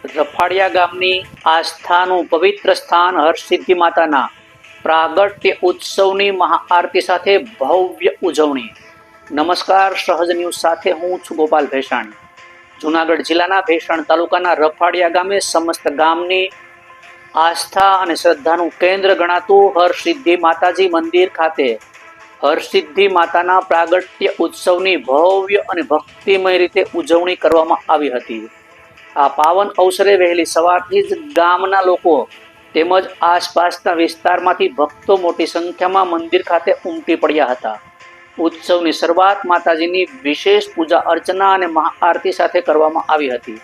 રફાડિયા ગામની આસ્થાનું પવિત્ર સ્થાન હરસિદ્ધિ માતાના પ્રાગટ્ય ઉત્સવની મહાઆરતી સાથે ભવ્ય ઉજવણી। નમસ્કાર, સહજ ન્યૂઝ સાથે હું છું ગોપાલ ભેસાણી। જૂનાગઢ જિલ્લાના ભેસાણ તાલુકાના રફાડિયા ગામે સમસ્ત ગામની આસ્થા અને શ્રદ્ધાનું કેન્દ્ર ગણાતું હરસિદ્ધિ માતાજી મંદિર ખાતે હરસિદ્ધિ માતાના પ્રાગટ્ય ઉત્સવની ભવ્ય અને ભક્તિમય રીતે ઉજવણી કરવામાં આવી હતી। આ પાવન અવસરે વહેલી સવારથી જ ગામના લોકો તેમજ આસપાસના વિસ્તારમાંથી ભક્તો મોટી સંખ્યામાં મંદિર ખાતે ઉમટી પડ્યા હતા। ઉત્સવની શરૂઆત માતાજીની વિશેષ પૂજા અર્ચના અને મહાઆરતી સાથે કરવામાં આવી હતી।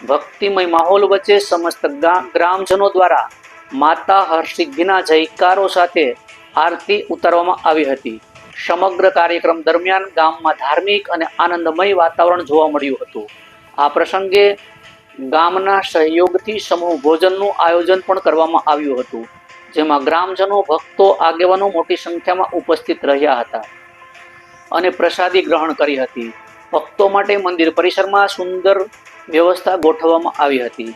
ભક્તિમય માહોલ વચ્ચે સમસ્ત ગ્રામજનો દ્વારા માતા હરસિદ્ધિના જયકારો સાથે આરતી ઉતારવામાં આવી હતી। સમગ્ર કાર્યક્રમ દરમિયાન ગામમાં ધાર્મિક અને આનંદમય વાતાવરણ જોવા મળ્યું હતું। આ પ્રસંગે ગામના સહયોગથી સમૂહ ભોજનનું આયોજન પણ કરવામાં આવ્યું હતું, જેમાં ગ્રામજનો, ભક્તો, આગેવાનો મોટી સંખ્યામાં ઉપસ્થિત રહ્યા હતા અને પ્રસાદી ગ્રહણ કરી હતી। ભક્તો માટે મંદિર પરિસરમાં સુંદર વ્યવસ્થા ગોઠવવામાં આવી હતી।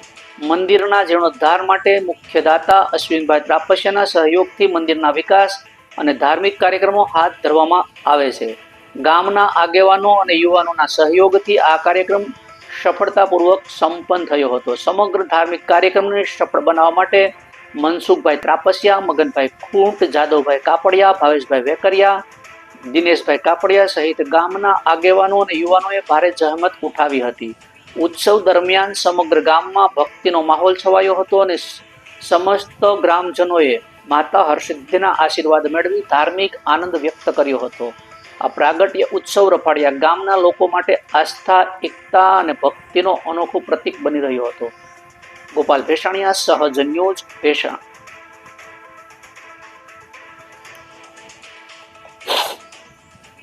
મંદિરના જીર્ણોદ્ધાર માટે મુખ્ય દાતા અશ્વિનભાઈ ત્રાપસિયાના સહયોગથી મંદિરના વિકાસ અને ધાર્મિક કાર્યક્રમો હાથ ધરવામાં આવે છે। ગામના આગેવાનો અને યુવાનોના સહયોગથી આ કાર્યક્રમ સફળતાપૂર્વક સંપન્ન થયો હતો। સમગ્ર ધાર્મિક કાર્યક્રમને સફળ બનાવવા માટે મનસુખભાઈ ત્રાપસિયા, મગનભાઈ ખૂંટ, જાદવભાઈ કાપડિયા, ભાવેશભાઈ વેકરિયા, દિનેશભાઈ કાપડિયા સહિત ગામના આગેવાનો અને યુવાનોએ ભારે જહેમત ઉઠાવી હતી। ઉત્સવ દરમિયાન સમગ્ર ગામમાં ભક્તિનો માહોલ છવાયો હતો અને સમસ્ત ગ્રામજનોએ માતા હરસિદ્ધિના આશીર્વાદ મેળવી ધાર્મિક આનંદ વ્યક્ત કર્યો હતો। આ પ્રાગટ્ય ઉત્સવ રફાડિયા ગામના લોકો માટે આસ્થા, એકતા અને ભક્તિનો અનોખું પ્રતીક બની રહ્યો હતો। ગોપાલ ભેસાણીયા, સહજ ન્યૂઝ, ભેસાણ।